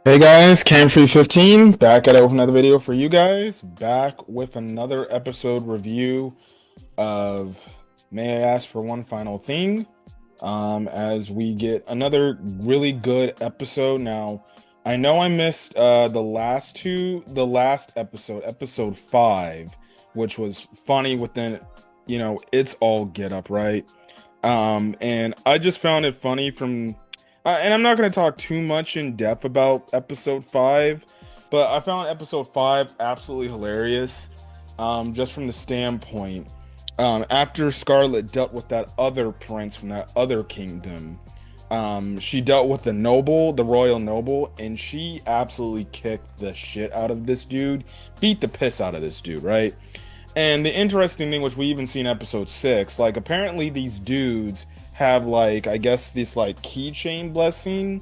Hey guys, Cam315 back at it with another video for you guys. Back with another episode review of May I Ask for One Final Thing? As we get another really good episode. Now, I know I missed the last episode, episode 5, which was funny within, it's all get up, right? And I just found it funny and I'm not going to talk too much in depth about episode 5, but I found episode 5 absolutely hilarious. Just from the standpoint, after Scarlet dealt with that other prince from that other kingdom, she dealt with the royal noble, and she absolutely kicked the shit out of this dude, beat the piss out of this dude, right? And the interesting thing, which we even see in episode 6, like apparently these dudes have like, I guess this like keychain blessing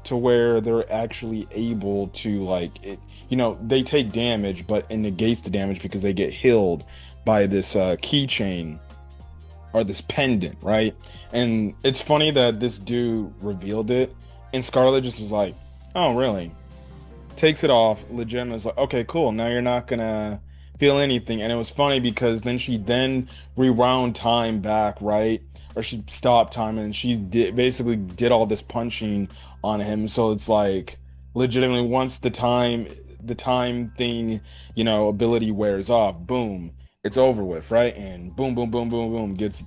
to where they're actually able to they take damage, but it negates the damage because they get healed by this keychain or this pendant, right? And it's funny that this dude revealed it, and Scarlet just was like, "Oh, really?" Takes it off. Legitimately is like, okay, cool. Now you're not gonna feel anything. And it was funny because then she rewound time back, right? Or she stopped time and she basically did all this punching on him. So it's like legitimately once the time thing, ability wears off, boom, it's over with, right? And boom, boom, boom, boom, boom, gets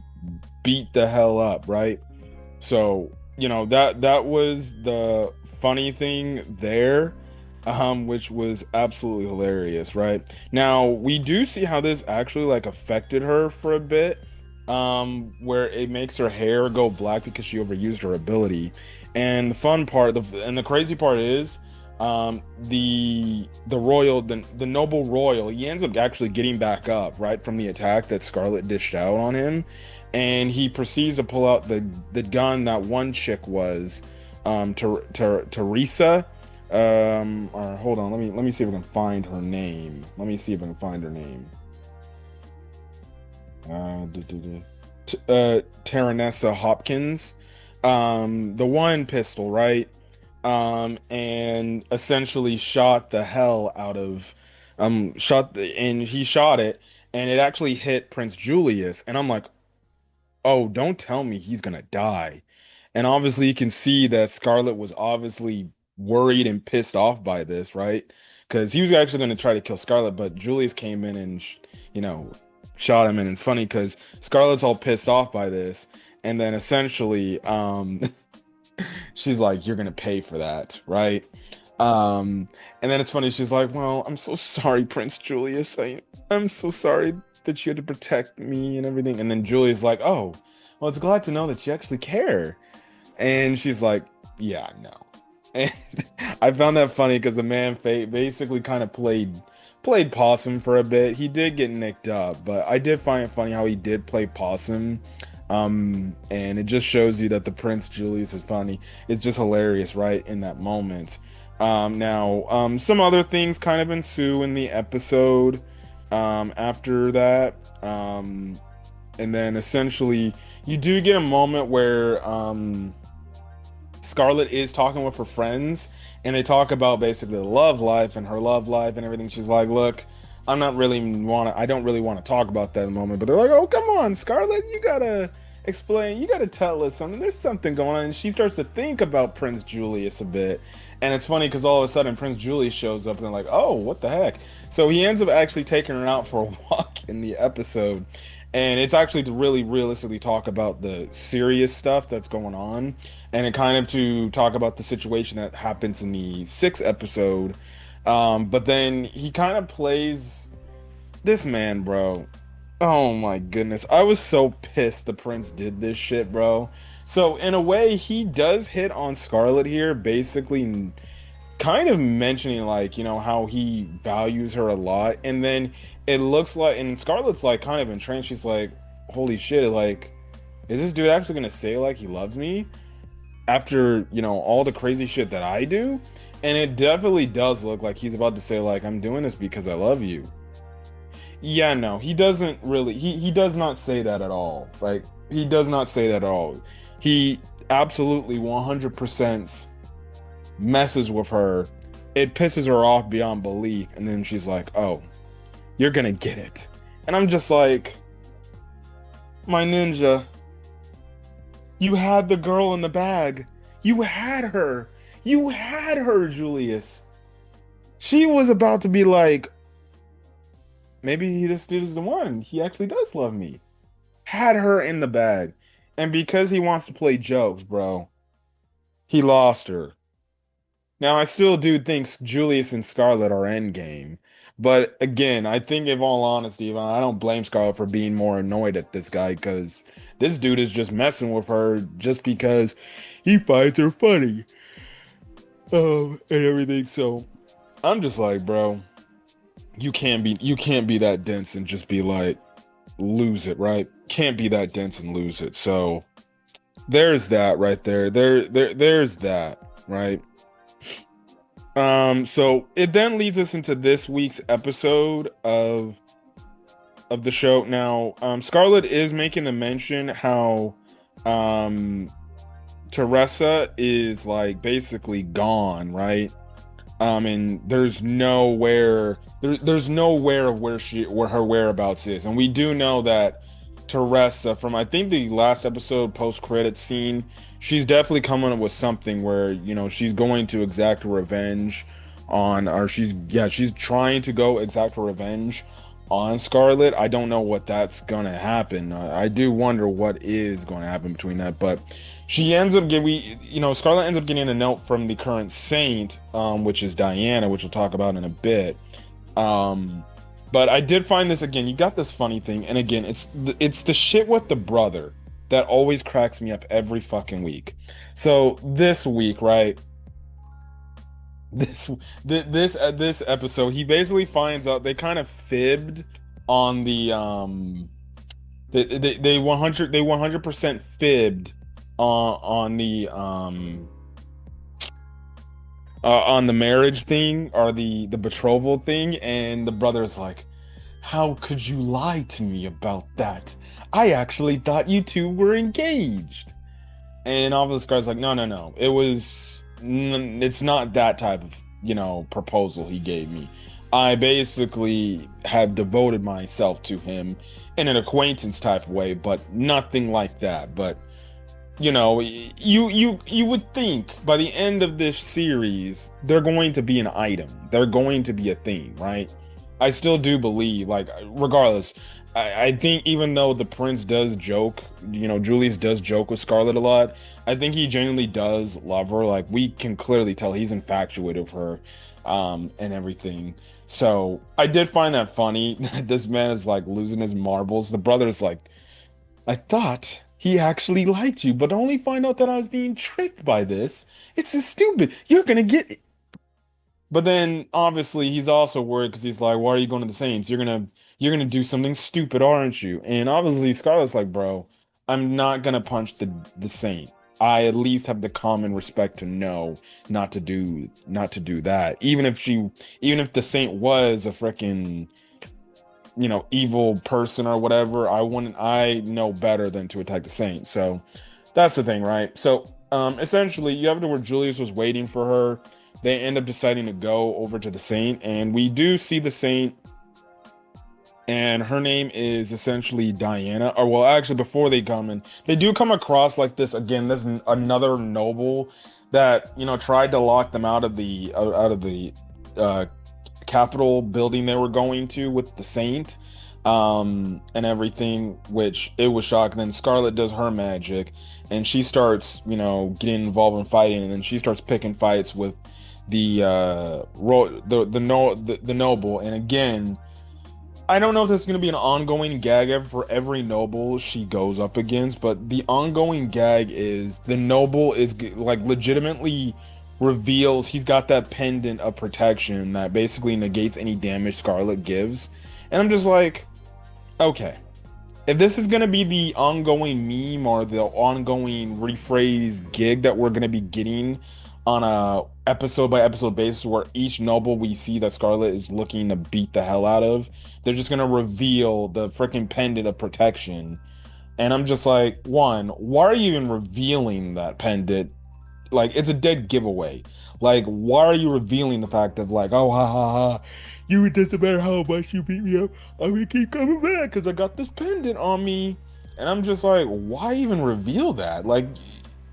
beat the hell up, right? So, that was the funny thing there, which was absolutely hilarious, right? Now, we do see how this actually like affected her for a bit, where it makes her hair go black because she overused her ability. And the fun part, and the crazy part is, the noble royal, he ends up actually getting back up, right, from the attack that Scarlet dished out on him, and he proceeds to pull out the gun that one chick was, Teresa. Or hold on, let me see if I can find her name. Let me see if I can find her name. Taranessa Hopkins. The one pistol, right? And essentially shot the hell out of, and he shot it, and it actually hit Prince Julius, and I'm like, oh, don't tell me he's gonna die. And obviously, you can see that Scarlet was obviously worried and pissed off by this, right? Because he was actually going to try to kill Scarlet, but Julius came in and, you know, shot him. And it's funny because Scarlet's all pissed off by this. And then essentially, she's like, "You're gonna pay for that, right?" And then it's funny. She's like, "Well, I'm so sorry, Prince Julius. I'm so sorry that you had to protect me and everything." And then Julius like, "Oh, well, it's glad to know that you actually care." And she's like, "Yeah, no." And I found that funny because the man basically kind of played possum for a bit. He did get nicked up, but I did find it funny how he did play possum. And it just shows you that the Prince Julius is funny. It's just hilarious, right, in that moment. Now, some other things kind of ensue in the episode after that. And then essentially, you do get a moment where Scarlet is talking with her friends, and they talk about basically the love life and her love life and everything. She's like, "Look, I don't really want to talk about that at the moment." But they're like, "Oh, come on, Scarlet, you gotta explain, you gotta tell us something. There's something going on." And she starts to think about Prince Julius a bit. And it's funny because all of a sudden Prince Julius shows up and they're like, "Oh, what the heck?" So he ends up actually taking her out for a walk in the episode. And it's actually to really realistically talk about the serious stuff that's going on, and it kind of to talk about the situation that happens in the sixth episode. But then he kind of plays this man, bro. Oh my goodness. I was so pissed the prince did this shit, bro. So in a way, he does hit on Scarlet here, basically kind of mentioning like, how he values her a lot. And then it looks like, and Scarlett's like kind of entranced. She's like, holy shit, like, is this dude actually gonna say like he loves me after, all the crazy shit that I do? And it definitely does look like he's about to say like, I'm doing this because I love you. Yeah, no, he doesn't really, he does not say that at all. Like, he does not say that at all. He absolutely 100% messes with her it pisses her off beyond belief, and then she's like, "Oh, you're gonna get it," and I'm just like, "My ninja, you had the girl in the bag. You had her. You had her, Julius." She was about to be like, maybe this dude is the one. He actually does love me. Had her in the bag. And because he wants to play jokes, bro, he lost her. Now, I still do think Julius and Scarlet are endgame. But again, I think, in all honesty, I don't blame Scarlet for being more annoyed at this guy because this dude is just messing with her just because he finds her funny. And everything. So I'm just like, bro, you can't be that dense and just be like lose it, right? Can't be that dense and lose it. So there's that right there. There's that, right? So it then leads us into this week's episode of the show. Now, Scarlet is making the mention how Teresa is like basically gone, right? And there's nowhere of where her whereabouts is. And we do know that Teresa, from I think the last episode post credit scene, she's definitely coming up with something where, she's going to exact revenge on, or she's trying to go exact revenge on Scarlet. I don't know what that's gonna happen. I do wonder what is going to happen between that, but she ends up getting, Scarlet ends up getting a note from the current saint, which is Diana, which we'll talk about in a bit. But I did find this again. You got this funny thing, and again, it's the shit with the brother that always cracks me up every fucking week. So this week, right? This episode, he basically finds out they kind of fibbed on the they 100% fibbed on the marriage thing or the betrothal thing, and the brother's like, "How could you lie to me about that? I actually thought you two were engaged." And all this guy's like, no, it's not that type of, proposal he gave me. I basically have devoted myself to him in an acquaintance type of way, but nothing like that. But you would think by the end of this series they're going to be an item. They're going to be a thing, right? I still do believe, like, regardless, I think even though the prince does joke, Julius does joke with Scarlet a lot, I think he genuinely does love her. Like, we can clearly tell he's infatuated with her, and everything. So I did find that funny. This man is like losing his marbles. The brother's like, "I thought he actually liked you, but only find out that I was being tricked by this. It's so stupid. You're gonna get it." But then obviously he's also worried because he's like, "Why are you going to the Saints? You're gonna do something stupid, aren't you?" And obviously Scarlett's like, "Bro, I'm not gonna punch the Saint. I at least have the common respect to know not to do that. Even if the Saint was a freaking, evil person or whatever, I know better than to attack the Saint." So that's the thing, right? So essentially you have to where Julius was waiting for her. They end up deciding to go over to the Saint, and we do see the Saint, and her name is essentially Diana. Or, well, actually, before they come in, they do come across like this again. This another noble that tried to lock them out of the Capitol building they were going to with the Saint, and everything. Which it was shocking. Then Scarlet does her magic, and she starts getting involved in fighting, and then she starts picking fights with the noble. And again, I don't know if this is going to be an ongoing gag for every noble she goes up against, but the ongoing gag is the noble is like legitimately reveals he's got that pendant of protection that basically negates any damage Scarlet gives. And I'm just like, okay, if this is going to be the ongoing meme or the ongoing rephrase gig that we're going to be getting on a episode by episode basis, where each noble we see that Scarlet is looking to beat the hell out of, they're just going to reveal the freaking pendant of protection. And I'm just like, one, why are you even revealing that pendant like it's a dead giveaway. Like, why are you revealing the fact of like, oh, ha ha ha, you, it doesn't matter how much you beat me up, I'm gonna keep coming back because I got this pendant on me. And I'm just like, why even reveal that? Like,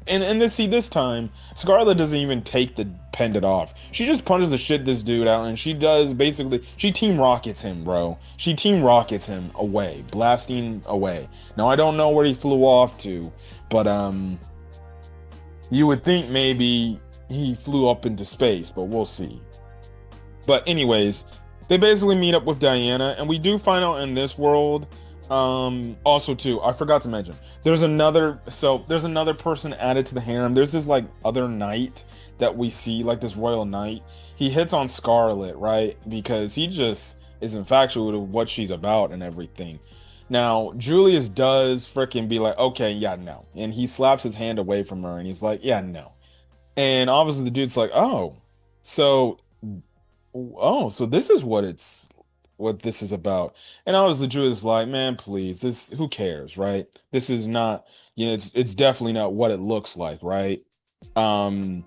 and then see this time, Scarlet doesn't even take the pendant off. She just punches the shit this dude out, and she does basically she team rockets him, bro. She team rockets him away, blasting away. Now I don't know where he flew off to, but you would think maybe he flew up into space, but we'll see. But anyways, they basically meet up with Diana, and we do find out in this world. Also too, I forgot to mention, there's another person added to the harem. There's this like other knight that we see, like this royal knight. He hits on Scarlet, right? Because he just is infatuated with what she's about and everything. Now, Julius does freaking be like, okay, yeah, no. And he slaps his hand away from her and he's like, yeah, no. And obviously the dude's like, so so this is what this is about. And I was the Jew is like, man, please, this who cares, right? This is not, it's definitely not what it looks like, right? And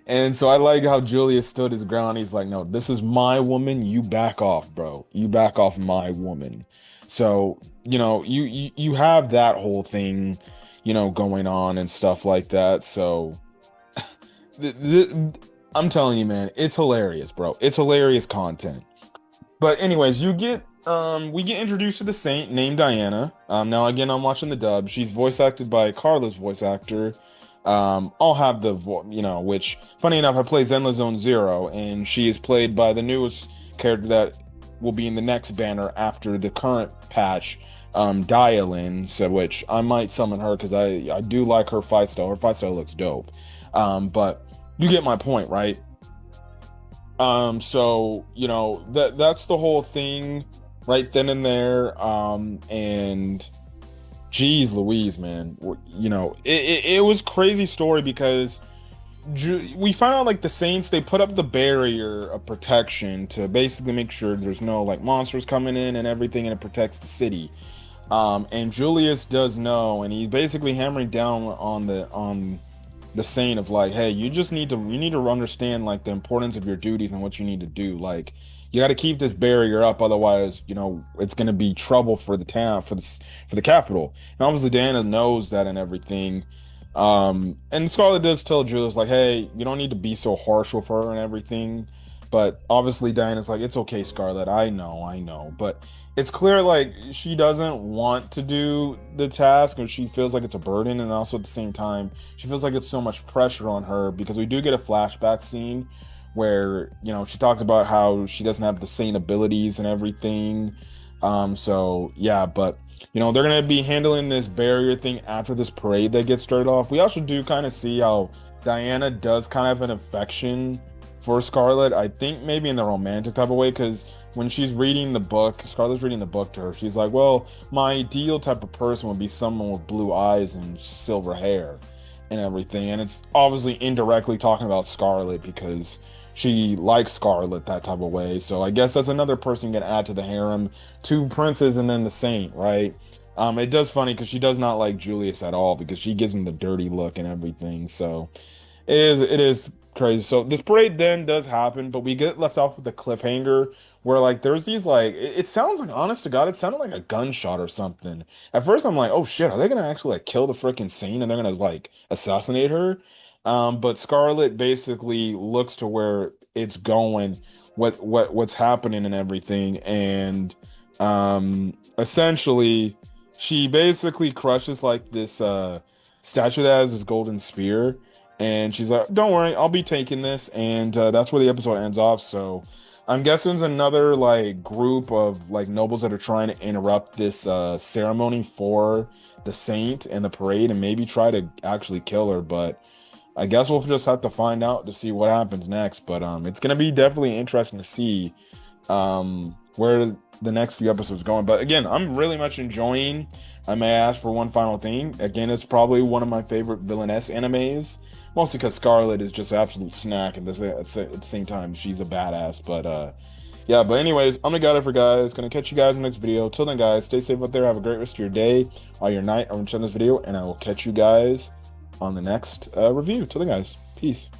and so I like how Julius stood his ground. He's like, no, this is my woman. You back off, bro. You back off my woman. So, you have that whole thing, going on and stuff like that. So th th I'm telling you, man, it's hilarious, bro. It's hilarious content. But anyways, we get introduced to the saint named Diana. Now again, I'm watching the dub. She's voice acted by Carla's voice actor. I'll have which funny enough, I play Zenla Zone Zero, and she is played by the newest character that will be in the next banner after the current patch, Dialin. So which I might summon her because I do like her fight style. Her fight style looks dope. But you get my point, right? So that's the whole thing right then and there. And geez Louise, man, it was crazy story because we found out like the Saints, they put up the barrier of protection to basically make sure there's no like monsters coming in and everything, and it protects the city. And Julius does know, and he's basically hammering down on the saying of like, hey, you need to understand like the importance of your duties and what you need to do. Like, you got to keep this barrier up, otherwise, it's going to be trouble for the town, for the capital. And obviously Diana knows that and everything. And Scarlet does tell Julius like, hey, you don't need to be so harsh with her and everything. But obviously Diana's like, it's okay, Scarlet, I know. But it's clear like she doesn't want to do the task, or she feels like it's a burden, and also at the same time she feels like it's so much pressure on her, because we do get a flashback scene where she talks about how she doesn't have the same abilities and everything. So yeah, but they're gonna be handling this barrier thing after this parade that gets started off. We also do kind of see how Diana does kind of have an affection for Scarlet. I think maybe in the romantic type of way, because when she's reading the book, Scarlet's reading the book to her, she's like, well, my ideal type of person would be someone with blue eyes and silver hair and everything. And it's obviously indirectly talking about Scarlet because she likes Scarlet that type of way. So I guess that's another person you can add to the harem. Two princes and then the saint, right? It does funny because she does not like Julius at all, because she gives him the dirty look and everything. So it is crazy. So this parade then does happen, but we get left off with the cliffhanger where like there's these like it sounds like, honest to God, it sounded like a gunshot or something. At first I'm like, oh shit, are they gonna actually like kill the freaking saint and they're gonna like assassinate her? But Scarlet basically looks to where it's going, what's happening and everything, and essentially she basically crushes like this statue that has this golden spear, and she's like, don't worry, I'll be taking this. And that's where the episode ends off. So I'm guessing there's another like group of like nobles that are trying to interrupt this ceremony for the saint and the parade, and maybe try to actually kill her. But I guess we'll just have to find out to see what happens next. But it's gonna be definitely interesting to see where the next few episodes are going. But again, I'm really much enjoying I May Ask for One Final Thing. Again, it's probably one of my favorite villainess animes, mostly because Scarlet is just an absolute snack, and at the same time she's a badass. But yeah, but anyways, I'm gonna for guys. Gonna catch you guys in the next video. Till then, guys, stay safe out there. Have a great rest of your day or your night. I'm gonna this video, and I will catch you guys on the next review. Till then, guys, peace.